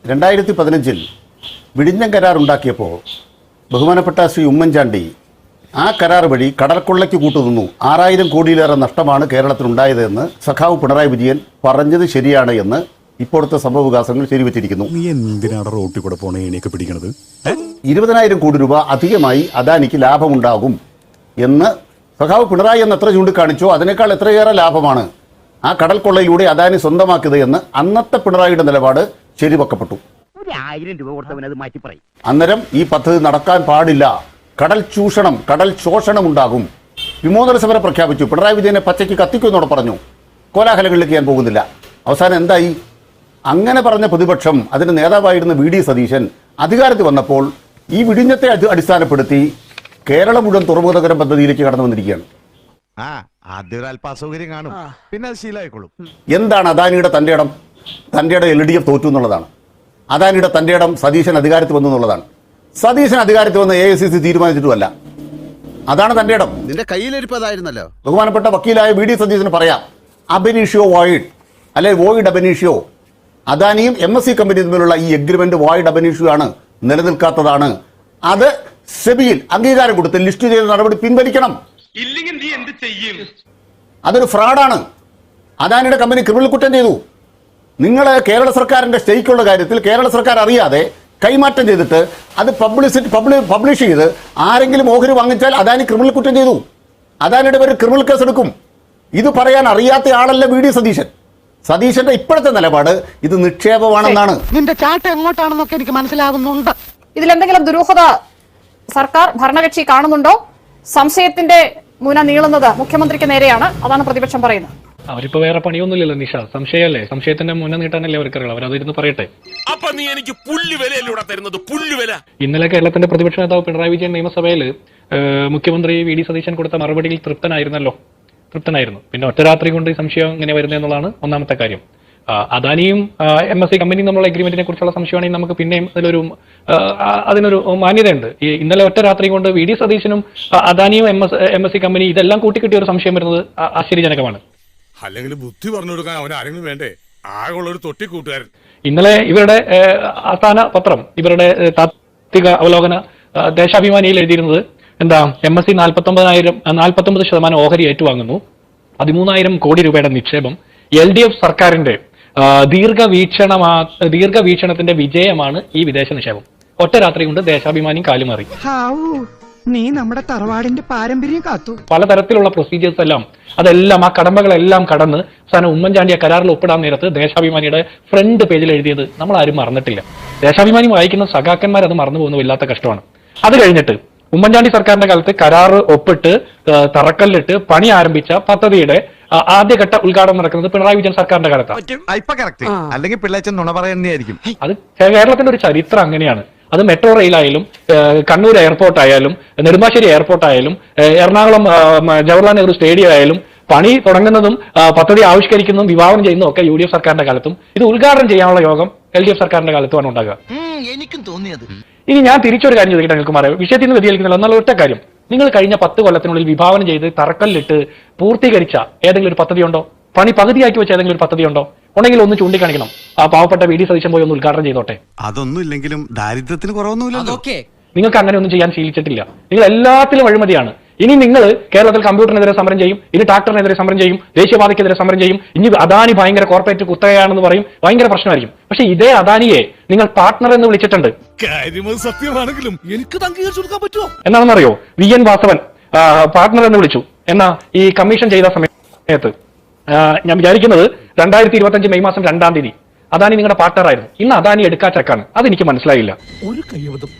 2015 വിഴിഞ്ഞം കരാർ ഉണ്ടാക്കിയപ്പോൾ ബഹുമാനപ്പെട്ട ശ്രീ ഉമ്മൻചാണ്ടി ആ കരാർ വഴി കടൽക്കൊള്ളയ്ക്ക് കൂട്ടുനിന്നു. 6000 കോടിയിലേറെ നഷ്ടമാണ് കേരളത്തിനുണ്ടായതെന്ന് സഖാവ് പിണറായി വിജയൻ പറഞ്ഞത് ശരിയാണ് എന്ന് ഇപ്പോഴത്തെ സംഭവവികാസങ്ങൾ ശരിവച്ചിരിക്കുന്നു. 20,000 കോടി രൂപ അധികമായി അദാനിക്ക് ലാഭമുണ്ടാകും എന്ന് സഖാവ് പിണറായി എന്ന് എത്ര ചൂണ്ടിക്കാണിച്ചോ അതിനേക്കാൾ എത്രയേറെ ലാഭമാണ് ആ കടൽക്കൊള്ളയിലൂടെ അദാനി സ്വന്തമാക്കിയത് എന്ന് അന്നത്തെ പിണറായിയുടെ നിലപാട് ശരിവെക്കപ്പെട്ടു. 1000 രൂപ കൊടുത്തവൻ അത് മാറ്റി പറയും. അന്നേരം ഈ പദ്ധതി നടക്കാൻ പാടില്ല, കടൽ ചൂഷണം, കടൽ ശോഷണം ഉണ്ടാകും. വിമോചന സമരം പ്രഖ്യാപിച്ചു. പിണറായി വിജയനെ പച്ചയ്ക്ക് കത്തിക്കുമെന്നോട് പറഞ്ഞു. കോലാഹലങ്ങളിലേക്ക് ഞാൻ പോകുന്നില്ല. അവസാനം എന്തായി? അങ്ങനെ പറഞ്ഞ പ്രതിപക്ഷം, അതിന് നേതാവായിരുന്ന വി ഡി സതീശൻ അധികാരത്തിൽ വന്നപ്പോൾ ഈ വിഴിഞ്ഞത്തെ അടിസ്ഥാനപ്പെടുത്തി കേരളം മുഴുവൻ തുറമുഖ നഗരം പദ്ധതിയിലേക്ക് കടന്നു വന്നിരിക്കുകയാണ്. എന്താണ് അദാനിയുടെ തന്റെ ഇടം? തന്റെ ഇടം LDF തോറ്റു എന്നുള്ളതാണ്. അദാനിയുടെ തന്റെ ഇടം സതീശൻ അധികാരത്തിൽ വന്നു എന്നുള്ളതാണ്. സതീശൻ അധികാരത്തിൽ വന്ന് AICC തീരുമാനിച്ചിട്ടുമല്ല. അതാണ് തന്റെ ഇടം. നിന്റെ കയ്യിലിരിപ്പതായിരുന്നല്ലോ. ബഹുമാനപ്പെട്ട വക്കീലായ വി ഡി സതീശന് പറയാം, അബനീഷ്യോ വോയിഡ് അല്ലെ വോയിഡ് അബനീഷ്യോ. അദാനിയും MSC കമ്പനിയും തമ്മിലുള്ള ഈ എഗ്രിമെന്റ് വോയിഡ് അബനീഷ്യോ ആണ്, നിലനിൽക്കാത്തതാണ്. അത് സെബിയിൽ അംഗീകാരം കൊടുത്ത് ലിസ്റ്റ് ചെയ്ത നടപടി പിൻവലിക്കണം. അതൊരു ഫ്രോഡാണ്. അദാനിയുടെ കമ്പനി ക്രിമിനൽ കുറ്റം ചെയ്തു. നിങ്ങൾ കേരള സർക്കാരിന്റെ സ്റ്റേക്കുള്ള കാര്യത്തിൽ കേരള സർക്കാർ അറിയാതെ കൈമാറ്റം ചെയ്തിട്ട് അത് പബ്ലിഷ് ചെയ്ത് ആരെങ്കിലും ഓഹരി വാങ്ങിച്ചാൽ അദാനി ക്രിമിനൽ കുറ്റം ചെയ്തു. അദാനിയുടെ പേര് ക്രിമിനൽ കേസ് എടുക്കും. ഇത് പറയാൻ അറിയാത്ത ആളല്ല വി ഡി സതീശൻ. സതീശന്റെ ഇപ്പോഴത്തെ നിലപാട് ഇത് നിക്ഷേപമാണെന്നാണ്. നിന്റെ ചാട്ട എങ്ങോട്ടാണെന്നൊക്കെ എനിക്ക് മനസ്സിലാകുന്നുണ്ട്. ഇതിലെന്തെങ്കിലും ദുരൂഹത സർക്കാർ ഭരണകക്ഷി കാണുന്നുണ്ടോ? സംശയത്തിന്റെ മുന നീളുന്നത് മുഖ്യമന്ത്രിക്ക് നേരെയാണ്. അതാണ് പ്രതിപക്ഷം പറയുന്നത്. അവരിപ്പോ വേറെ പണിയൊന്നുമില്ലല്ലോ നിഷ. സംശയമല്ലേ? സംശയത്തിന്റെ മുന്ന നീട്ടാനല്ലേ അവർക്കറിയാം. അവരതിരുന്ന് പറയട്ടെ. ഇന്നലെ കേരളത്തിന്റെ പ്രതിപക്ഷ നേതാവ് പിണറായി വിജയൻ നിയമസഭയിൽ മുഖ്യമന്ത്രി വി ഡി സതീശൻ കൊടുത്ത മറുപടിയിൽ തൃപ്തനായിരുന്നു. പിന്നെ ഒറ്റ രാത്രി കൊണ്ട് ഈ സംശയം ഇങ്ങനെ വരുന്നതെന്നുള്ളതാണ് ഒന്നാമത്തെ കാര്യം. അദാനിയും MSC കമ്പനിയും തമ്മിലുള്ള എഗ്രിമെന്റിനെ കുറിച്ചുള്ള സംശയമാണെങ്കിൽ നമുക്ക് പിന്നെയും അതിനൊരു മാന്യതയുണ്ട്. ഈ ഇന്നലെ ഒറ്റ രാത്രി കൊണ്ട് വി ഡി സതീശനും അദാനിയും MSC കമ്പനി ഇതെല്ലാം കൂട്ടിക്കിട്ടിയ ഒരു സംശയം വരുന്നത് ആശ്ചര്യജനകമാണ്. അല്ലെങ്കിൽ ബുദ്ധി പറഞ്ഞു കൊടുക്കാൻ അവൻ ആരെങ്കിലും വേണ്ടേ? ആകെയുള്ള ഒരു തൊട്ടിക്കൂട്ടുകാരൻ. ഇന്നലെ ഇവരുടെ ആസ്ഥാന പത്രം, ഇവരുടെ താത്വിക അവലോകന ദേശാഭിമാനിയിൽ എഴുതിയിരുന്നത് എന്താ? MSC 49% ഓഹരി ഏറ്റുവാങ്ങുന്നു, 13,000 കോടി രൂപയുടെ നിക്ഷേപം, LDF സർക്കാരിന്റെ ദീർഘവീക്ഷണത്തിന്റെ വിജയമാണ് ഈ വിദേശ നിക്ഷേപം. ഒറ്റ രാത്രി കൊണ്ട് ദേശാഭിമാനി കാലുമാറി. നീ നമ്മുടെ തറവാടിന്റെ പാരമ്പര്യം കാത്തു. പലതരത്തിലുള്ള പ്രൊസീജിയേഴ്സ് എല്ലാം അതെല്ലാം ആ കടമ്പകളെല്ലാം കടന്ന് അവസാനം ഉമ്മൻചാണ്ടിയെ കരാറിൽ ഒപ്പിടാൻ നേരത്ത് ദേശാഭിമാനിയുടെ ഫ്രണ്ട് പേജിൽ എഴുതിയത് നമ്മൾ ആരും മറന്നിട്ടില്ല. ദേശാഭിമാനി വായിക്കുന്ന സഖാക്കന്മാർ അത് മറന്നു പോകുന്ന വല്ലാത്ത കഷ്ടമാണ്. അത് കഴിഞ്ഞിട്ട് ഉമ്മൻചാണ്ടി സർക്കാരിന്റെ കാലത്ത് കരാറ് ഒപ്പിട്ട് തറക്കല്ലിട്ട് പണി ആരംഭിച്ച പദ്ധതിയുടെ ആദ്യഘട്ട ഉദ്ഘാടനം നടക്കുന്നത് പിണറായി വിജയൻ സർക്കാരിന്റെ കാലത്താണ്. അല്ലെങ്കിൽ പിള്ളേച്ചൻ നുണ പറയുന്നതായിരിക്കും. അത് കേരളത്തിന്റെ ഒരു ചരിത്രം അങ്ങനെയാണ്. അത് മെട്രോ റെയിലായാലും കണ്ണൂർ എയർപോർട്ട് ആയാലും നെടുമ്പാശ്ശേരി എയർപോർട്ട് ആയാലും എറണാകുളം ജവഹർലാൽ നെഹ്റു സ്റ്റേഡിയം ആയാലും പണി തുടങ്ങുന്നതും പദ്ധതി ആവിഷ്കരിക്കുന്നതും വിഭാവനം ചെയ്യുന്നതും ഒക്കെ UDF സർക്കാരിന്റെ കാലത്തും ഇത് ഉദ്ഘാടനം ചെയ്യാനുള്ള യോഗം LDF സർക്കാരിന്റെ കാലത്തുമാണ് ഉണ്ടാകുക. എനിക്കും തോന്നിയത്. ഇനി ഞാൻ തിരിച്ചൊരു കാര്യം ചോദിക്കട്ടെ അനിൽകുമാർ, വിഷയത്തിൽ നിന്ന് വ്യതിചലിക്കുന്നില്ല. എന്നാൽ ഒറ്റ കാര്യം, നിങ്ങൾ കഴിഞ്ഞ 10 കൊല്ലത്തിനുള്ളിൽ വിഭാവനം ചെയ്ത് തറക്കല്ലിട്ട് പൂർത്തീകരിച്ച ഏതെങ്കിലും ഒരു പദ്ധതി ഉണ്ടോ? പണി പകുതിയാക്കി വെച്ച ഏതെങ്കിലും ഒരു പദ്ധതി ഉണ്ടോ? ഉണ്ടെങ്കിൽ ഒന്ന് ചൂണ്ടിക്കാണിക്കണം. ആ പാവപ്പെട്ട വി ഡി സതീശൻ പോയി ഒന്ന് ഉദ്ഘാടനം ചെയ്തോട്ടെ. അതൊന്നും ഇല്ലെങ്കിലും ദാരിദ്ര്യത്തിന് കുറവൊന്നുമില്ലല്ലോ. നിങ്ങൾക്ക് അങ്ങനെ ഒന്നും ചെയ്യാൻ ശീലിച്ചിട്ടില്ല. നിങ്ങൾ എല്ലാത്തിലും അഴിമതിയാണ്. ഇനി നിങ്ങൾ കേരളത്തിൽ കമ്പ്യൂട്ടറിനെതിരെ സമരം ചെയ്യും, ഇനി ട്രാക്ടറിനെതിരെ സമരം ചെയ്യും, ദേശീയപാതയ്ക്കെതിരെ സമരം ചെയ്യും, ഇനി അദാനി ഭയങ്കര കോർപ്പറേറ്റ് കുത്തകയാണെന്ന് പറയും, ഭയങ്കര പ്രശ്നമായിരിക്കും. പക്ഷെ ഇതേ അദാനിയെ നിങ്ങൾ പാർട്ട്ണർ എന്ന് വിളിച്ചിട്ടുണ്ട്. സത്യമാണെങ്കിലും എനിക്ക് അംഗീകരിച്ചു കൊടുക്കാൻ പറ്റുമോ? എന്താണെന്നറിയോ? VN വാസവൻ പാർട്ട്ണർ എന്ന് വിളിച്ചു. എന്നാ ഈ കമ്മീഷൻ ചെയ്ത സമയത്ത് ഞാൻ വിചാരിക്കുന്നത് 2025 മെയ് മാസം 2-ാം തീയതി അദാനി നിങ്ങളുടെ പാർട്ട്ണർ ആയിരുന്നു. ഇന്ന് അദാനി എടുക്കാ ചെക്കാണ്. അതെനിക്ക് മനസ്സിലായില്ല.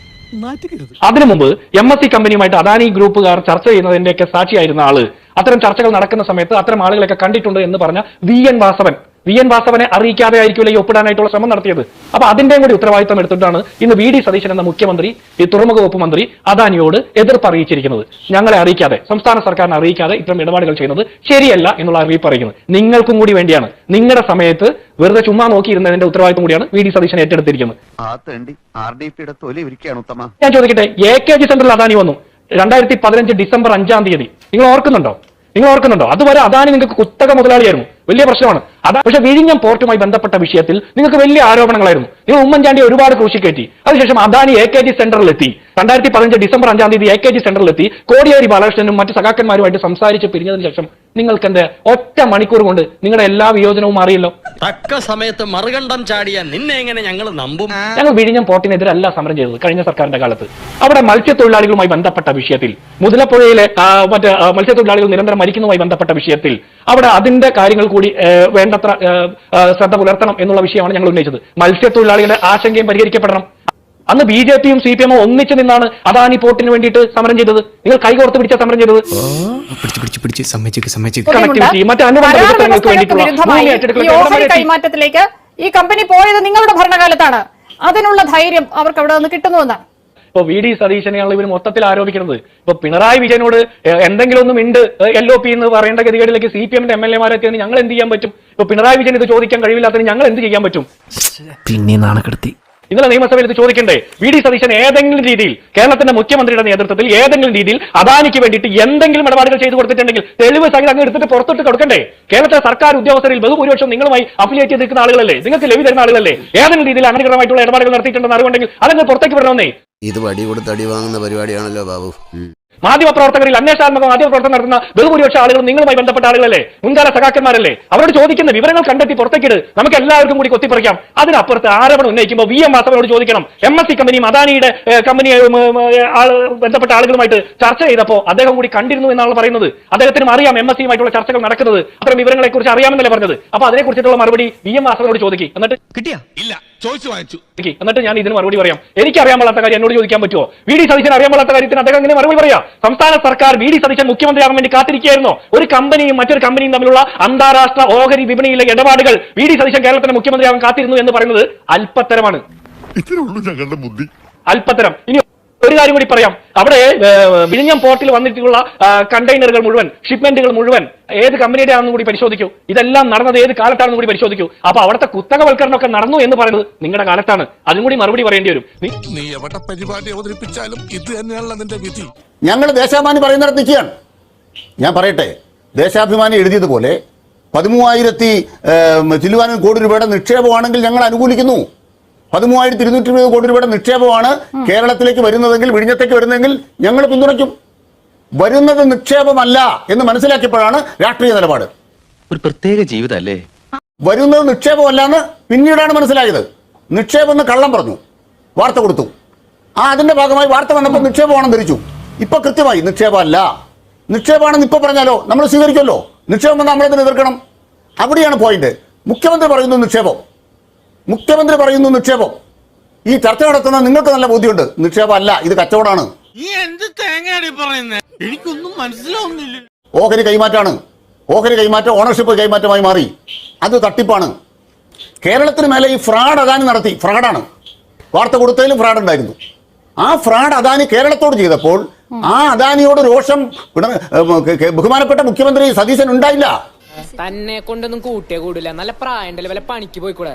അതിനു മുമ്പ് MSC കമ്പനിയുമായിട്ട് അദാനി ഗ്രൂപ്പുകാർ ചർച്ച ചെയ്യുന്നതിന്റെയൊക്കെ സാക്ഷിയായിരുന്ന ആള് അത്തരം ചർച്ചകൾ നടക്കുന്ന സമയത്ത് അത്തരം ആളുകളൊക്കെ കണ്ടിട്ടുണ്ട് എന്ന് പറഞ്ഞ VN വാസവനെ അറിയിക്കാതെ ആയിരിക്കില്ല ഈ ഒപ്പിടാനായിട്ടുള്ള ശ്രമം നടത്തിയത്. അപ്പൊ അതിന്റെയും കൂടി ഉത്തരവാദിത്തം എടുത്തിട്ടാണ് ഇന്ന് വി ഡി സതീശൻ എന്ന മുഖ്യമന്ത്രി, ഈ തുറമുഖ വകുപ്പ് മന്ത്രി അദാനിയോട് എതിർപ്പ് അറിയിച്ചിരിക്കുന്നത്. ഞങ്ങളെ അറിയിക്കാതെ, സംസ്ഥാന സർക്കാരിനെ അറിയിക്കാതെ ഇത്തരം ഇടപാടുകൾ ചെയ്യുന്നത് ശരിയല്ല എന്നുള്ള അറിയിപ്പ് അറിയിക്കുന്നത് നിങ്ങൾക്കും കൂടി വേണ്ടിയാണ്. നിങ്ങളുടെ സമയത്ത് വെറുതെ ചുമ്മാ നോക്കിയിരുന്നതിന്റെ ഉത്തരവാദിത്തം കൂടിയാണ് വി ഡി സതീശൻ ഏറ്റെടുത്തിരിക്കുന്നത്. ഞാൻ ചോദിക്കട്ടെ, AKG സെന്ററിൽ അദാനി വന്നു 2015 ഡിസംബർ 5-ാം തീയതി. നിങ്ങൾ ഓർക്കുന്നുണ്ടോ? നിങ്ങൾ ഓർക്കുന്നുണ്ടോ? അതുവരെ അദാനി നിങ്ങൾക്ക് കുത്തക മുതലാളിയായിരുന്നു, വലിയ പ്രശ്നമാണ്. പക്ഷെ വിഴിഞ്ഞം പോർട്ടുമായി ബന്ധപ്പെട്ട വിഷയത്തിൽ നിങ്ങൾക്ക് വലിയ ആരോപണങ്ങളായിരുന്നു. നിങ്ങൾ ഉമ്മൻചാണ്ടി ഒരുപാട് ക്രൂശിക്കയറ്റി. അതിനുശേഷം അദാനി AKG സെന്ററിലെത്തി. 2015 ഡിസംബർ 5-ാം തീയതി AKG സെന്ററിലെത്തി കോടിയേരി ബാലകൃഷ്ണനും മറ്റ് സഖാക്കന്മാരുമായിട്ട് സംസാരിച്ച് പിരിഞ്ഞതിന് ശേഷം നിങ്ങൾക്ക് എന്താ ഒറ്റ മണിക്കൂർ കൊണ്ട് നിങ്ങളുടെ എല്ലാ വിയോജനവും മാറിയല്ലോ. തക്ക സമയത്ത് മറുകണ്ഠം ചാടിയ നിന്നെ എങ്ങനെ ഞങ്ങൾ നമ്പും? ഞങ്ങൾ വിഴിഞ്ഞം പോർട്ടിനെതിരല്ല സമരം ചെയ്തത് കഴിഞ്ഞ സർക്കാരിന്റെ കാലത്ത്. അവിടെ മത്സ്യത്തൊഴിലാളികളുമായി ബന്ധപ്പെട്ട വിഷയത്തിൽ, മുതലപ്പുഴയിലെ മറ്റ് മത്സ്യത്തൊഴിലാളികൾ നിരന്തരം മരിക്കുന്നതുമായി ബന്ധപ്പെട്ട വിഷയത്തിൽ അവിടെ അതിന്റെ കാര്യങ്ങൾ കൂടി വേണ്ടത്ര ശ്രദ്ധ പുലർത്തണം എന്നുള്ള വിഷയമാണ് ഞങ്ങൾ ഉന്നയിച്ചത്. മത്സ്യത്തൊഴിലാളികളുടെ ആശങ്കയും പരിഹരിക്കപ്പെടണം. അന്ന് BJPയും CPM ഒന്നിച്ചു നിന്നാണ് അദാനി പോർട്ടിന് വേണ്ടിയിട്ട് സമരം ചെയ്തത്. നിങ്ങൾ കൈകോർത്ത് പിടിച്ച സമരം ചെയ്തത്. കണക്ടിവിറ്റി മറ്റ് അനുബന്ധ വികസനങ്ങൾക്ക് വേണ്ടിയിട്ടുള്ള ഭൂമി ഏറ്റെടുക്കൽ കൈമാറ്റത്തിലേക്ക് ഈ കമ്പനി പോയത് നിങ്ങളുടെ ഭരണകാലത്താണ്. അതിനുള്ള ധൈര്യം അവർക്ക് അവിടെ നിന്ന് കിട്ടുന്നുവെന്നാണ് ഇപ്പൊ VD സതീശനെയാണ് ഇവർ മൊത്തത്തിൽ ആരോപിക്കുന്നത്. ഇപ്പൊ പിണറായി വിജയനോട് എന്തെങ്കിലും ഒന്നും ഉണ്ട് LOP എന്ന് പറയേണ്ട ഗതികേടിലേക്ക് CPMന്റെ MLA-മാരെത്തിയതിന് ഞങ്ങൾ എന്ത് ചെയ്യാൻ പറ്റും? ഇപ്പൊ പിണറായി വിജയൻ ഇത് ചോദിക്കാൻ കഴിവില്ലാത്തതിന് ഞങ്ങൾ എന്ത് ചെയ്യാൻ പറ്റും? പിന്നെ നാണക്കെടുത്തി. ഇന്നലെ നിയമസഭയിൽ ഇത് ചോദിക്കണ്ടേ? VD സതീശൻ ഏതെങ്കിലും രീതിയിൽ കേരളത്തിന്റെ മുഖ്യമന്ത്രിയുടെ നേതൃത്വത്തിൽ ഏതെങ്കിലും രീതിയിൽ അദാനിക്ക് വേണ്ടിയിട്ട് എന്തെങ്കിലും ഇടപാടുകൾ ചെയ്തു കൊടുത്തിട്ടുണ്ടെങ്കിൽ തെളിവ് സഹിതം അങ്ങ് എടുത്തിട്ട് പുറത്തോട്ട് കൊടുക്കണ്ടേ? കേരളത്തിലെ സർക്കാർ ഉദ്യോഗസ്ഥരിൽ ബഹുഭൂരിപക്ഷം നിങ്ങളുമായി അഫിലിയേറ്റ് ചെയ്തിരിക്കുന്ന ആളുകളല്ലേ, നിങ്ങൾക്ക് ലഭ്യ തരുന്ന ആളുകളല്ലേ? ഏതെങ്കിലും രീതിയിൽ അനധികൃതമായിട്ടുള്ള ഇടപാടുകൾ നടത്തിയിട്ടുണ്ടെന്ന് അറിവുണ്ടെങ്കിൽ അതങ്ങ് പുറത്തേക്ക് വിടണമെന്നേ. ഇത് വടി കൊടുത്ത് അടി വാങ്ങുന്ന പരിപാടിയാണല്ലോ ബാബു. മാധ്യമപ്രവർത്തകരിൽ അന്വേഷണാത്മക മാധ്യമപ്രവർത്തനം നടത്തുന്ന ബഹുഭൂരിപക്ഷ ആളുകൾ നിങ്ങളുമായി ബന്ധപ്പെട്ട ആളുകളല്ലേ, മുൻകാല സഖാക്കന്മാരല്ലേ? അവരോട് ചോദിക്കുന്ന വിവരങ്ങൾ കണ്ടെത്തി പുറത്തേക്കിട്, നമുക്ക് എല്ലാവർക്കും കൂടി കൊത്തിപ്പറിക്കാം. അതിനപ്പുറത്ത് ആരോപണം ഉന്നയിക്കുമ്പോൾ VM വാസവനോട് ചോദിക്കണം. MSC കമ്പനിയും അദാനിയുടെ കമ്പനിയും ബന്ധപ്പെട്ട ആളുകളുമായിട്ട് ചർച്ച ചെയ്തപ്പോൾ അദ്ദേഹം കൂടി കണ്ടിരുന്നു എന്നാണ് പറയുന്നത്. അദ്ദേഹത്തിനും അറിയാം MSCയുമായിട്ടുള്ള ചർച്ചകൾ നടക്കുന്നത്, അത്തരം വിവരങ്ങളെ കുറിച്ച് അറിയാമെന്നല്ലേ പറഞ്ഞത്. അപ്പൊ അതിനെക്കുറിച്ചിട്ടുള്ള മറുപടി VM വാസവനോട് ചോദിക്കും. എന്നിട്ട് കിട്ടിയാ ഇല്ല, ചോദിച്ചു വാങ്ങിച്ചു. എന്നിട്ട് ഞാൻ ഇതിന് മറുപടി പറയാം. എനിക്ക് അറിയാൻ പാടാത്ത കാര്യം എന്നോട് ചോദിക്കാൻ പറ്റുമോ? VD സതീശൻ അറിയാൻ പാടാത്ത കാര്യത്തിന് അദ്ദേഹം എങ്ങനെ മറുപടി പറയാം? സംസ്ഥാന സർക്കാർ VD സതീശൻ മുഖ്യമന്ത്രിയാകാൻ വേണ്ടി കാത്തിരിക്കുകയായിരുന്നോ? ഒരു കമ്പനിയും മറ്റൊരു കമ്പനിയും തമ്മിലുള്ള അന്താരാഷ്ട്ര ഓഹരി വിപണിയിലെ ഇടപാടുകൾ VD സതീശൻ കേരളത്തിന്റെ മുഖ്യമന്ത്രിയാകാൻ കാത്തിരുന്നു എന്ന് പറയുന്നത് അല്പത്തരമാണ്. ഇതിനുള്ളൂ ഞങ്ങളുടെ ബുദ്ധി. അല്പത്തരം. ഇനി ഒരു കാര്യം കൂടി പറയാം. അവിടെ വിഴിഞ്ഞം പോർട്ടിൽ വന്നിട്ടുള്ള കണ്ടെയ്നറുകൾ മുഴുവൻ, ഷിപ്മെന്റുകൾ മുഴുവൻ ഏത് കമ്പനിയുടെ ആണെന്ന് കൂടി പരിശോധിക്കൂ. ഇതെല്ലാം നടന്നത് ഏത് കാലത്താണെന്ന് കൂടി പരിശോധിക്കൂ. അപ്പൊ അവിടുത്തെ കുത്തകവൽക്കരണമൊക്കെ നടന്നു എന്ന് പറയുന്നത് നിങ്ങളുടെ കാലത്താണ്. അതിനും കൂടി മറുപടി പറയേണ്ടി വരും. നീ എവിടെ പരിപാടി അവതരിപ്പിച്ചാലും ഇത് തന്നെയാണല്ലോ നിന്റെ വിധി. ഞങ്ങൾ ദേശാഭിമാനി പറയുന്നിടത്ത് നിൽക്കുകയാണ്. ഞാൻ പറയട്ടെ, ദേശാഭിമാനി എഴുതിയതുപോലെ 13,000 കോടി രൂപയുടെ നിക്ഷേപമാണെങ്കിൽ ഞങ്ങൾ അനുകൂലിക്കുന്നു. 13,220 കോടി രൂപയുടെ നിക്ഷേപമാണ് കേരളത്തിലേക്ക് വരുന്നതെങ്കിൽ, വിഴിഞ്ഞത്തേക്ക് വരുന്നതെങ്കിൽ ഞങ്ങൾ പിന്തുണയ്ക്കും. വരുന്നത് നിക്ഷേപമല്ല എന്ന് മനസ്സിലാക്കിയപ്പോഴാണ് രാഷ്ട്രീയ നിലപാട്. ഒരു പ്രത്യേക ജീവിതമല്ലേ? വരുന്നത് നിക്ഷേപമല്ല എന്ന് പിന്നീടാണ് മനസ്സിലായത്. നിക്ഷേപം എന്ന് കള്ളം പറഞ്ഞു, വാർത്ത കൊടുത്തു. അതിന്റെ ഭാഗമായി വാർത്ത വന്നപ്പോൾ നിക്ഷേപമാണെന്ന് ധരിച്ചു. ഇപ്പൊ കൃത്യമായി നിക്ഷേപമല്ല. നിക്ഷേപമാണെന്ന് ഇപ്പൊ പറഞ്ഞാലോ നമ്മൾ സ്വീകരിക്കുമല്ലോ. നിക്ഷേപം എന്ന് നമ്മളതിന് എതിർക്കണം. അവിടെയാണ് പോയിന്റ്. മുഖ്യമന്ത്രി പറയുന്നു നിക്ഷേപം, മുഖ്യമന്ത്രി പറയുന്നു നിക്ഷേപം. ഈ ചർച്ച നടത്തുന്ന നിങ്ങൾക്ക് നല്ല ബോധ്യമുണ്ട് നിക്ഷേപം അല്ല, ഇത് കച്ചവടമാണ്. എന്ത് തേങ്ങയാടി പറയുന്നേ? എനിക്കൊന്നും മനസ്സിലാവുന്നില്ല. ഓഹരി കൈമാറ്റാണ്. ഓഹരി കൈമാറ്റം ഓണർഷിപ്പ് കൈമാറ്റമായി മാറി. അത് തട്ടിപ്പാണ്. കേരളത്തിന് മേലെ ഈ ഫ്രാഡ് അദാനി നടത്തി. ഫ്രാഡാണ്. വാർത്ത കൊടുത്തതിലും ഫ്രാഡ് ഉണ്ടായിരുന്നു. ആ ഫ്രാഡ് അദാനി കേരളത്തോട് ചെയ്തപ്പോൾ ആ അദാനിയോട് രോഷം ബഹുമാനപ്പെട്ട മുഖ്യമന്ത്രി സതീശൻ ഉണ്ടായില്ല. തന്നെ കൊണ്ടൊന്നും കൂട്ടിയേ കൂടില്ല. നല്ല പ്രായം വല്ല പണിക്ക് പോയിക്കൂടെ?